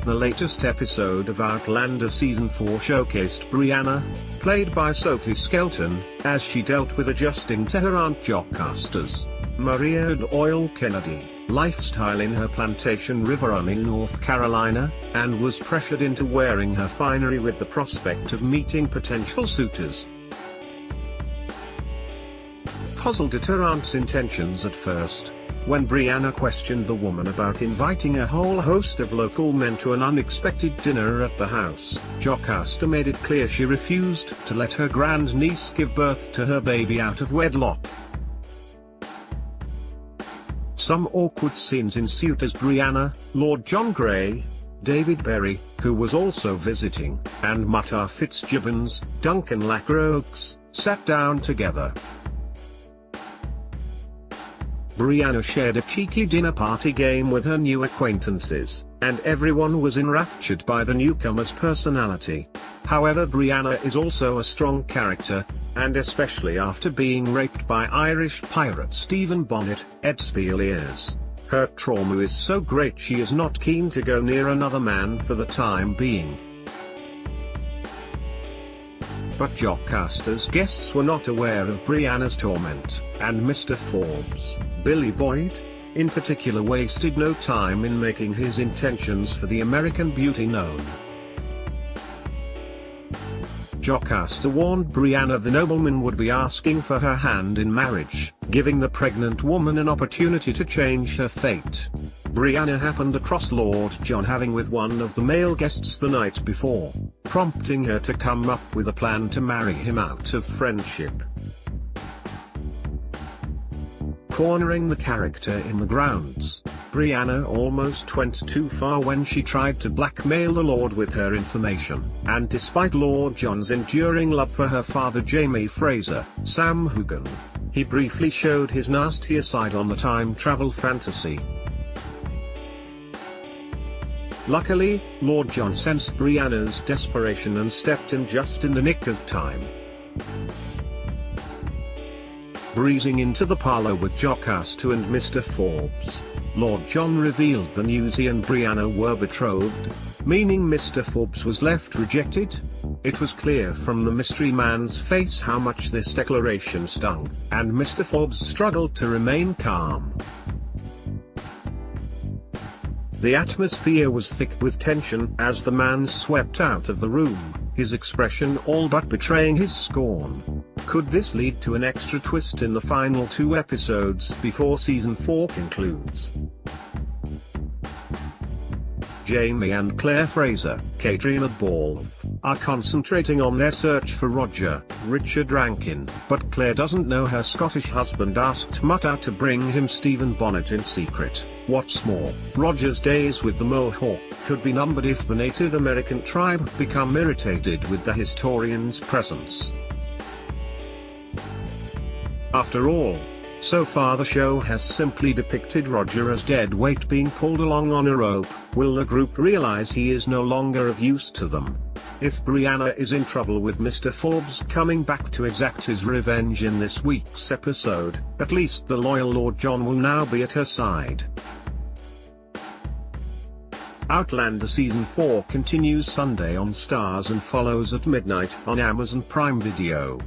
The latest episode of Outlander Season 4 showcased Brianna, played by Sophie Skelton, as she dealt with adjusting to her aunt Jocasta's, Maria Doyle Kennedy, lifestyle in her plantation Riverrun in North Carolina, and was pressured into wearing her finery with the prospect of meeting potential suitors. Puzzled at her aunt's intentions at first, when Brianna questioned the woman about inviting a whole host of local men to an unexpected dinner at the house, Jocasta made it clear she refused to let her grandniece give birth to her baby out of wedlock. Some awkward scenes ensued as Brianna, Lord John Grey, David Berry, who was also visiting, and Mutter Fitzgibbons, Duncan Lacroix, sat down together. Brianna shared a cheeky dinner party game with her new acquaintances, and everyone was enraptured by the newcomer's personality. However, Brianna is also a strong character, and especially after being raped by Irish pirate Stephen Bonnet, Ed Spieleers. Her trauma is so great she is not keen to go near another man for the time being. But Jocasta's guests were not aware of Brianna's torment, and Mr Forbes, Billy Boyd, in particular wasted no time in making his intentions for the American beauty known. Jocasta warned Brianna the nobleman would be asking for her hand in marriage, giving the pregnant woman an opportunity to change her fate. Brianna happened across Lord John having with one of the male guests the night before, prompting her to come up with a plan to marry him out of friendship. Cornering the character in the grounds, Brianna almost went too far when she tried to blackmail the Lord with her information, and despite Lord John's enduring love for her father Jamie Fraser, Sam Hugan, he briefly showed his nastier side on the time travel fantasy. Luckily, Lord John sensed Brianna's desperation and stepped in just in the nick of time. Breezing into the parlor with Jocasta and Mr Forbes, Lord John revealed the news he and Brianna were betrothed, meaning Mr Forbes was left rejected. It was clear from the mystery man's face how much this declaration stung, and Mr Forbes struggled to remain calm. The atmosphere was thick with tension as the man swept out of the room, his expression all but betraying his scorn. Could this lead to an extra twist in the final 2 episodes before Season 4 concludes? Jamie and Claire Fraser, Katrina Ball, are concentrating on their search for Roger, Richard Rankin, but Claire doesn't know her Scottish husband asked Mutter to bring him Stephen Bonnet in secret. What's more, Roger's days with the Mohawk could be numbered if the Native American tribe become irritated with the historian's presence. After all, so far the show has simply depicted Roger as dead weight being pulled along on a rope. Will the group realize he is no longer of use to them? If Brianna is in trouble with Mr Forbes coming back to exact his revenge in this week's episode, at least the loyal Lord John will now be at her side. Outlander Season 4 continues Sunday on Stars and follows at midnight on Amazon Prime Video.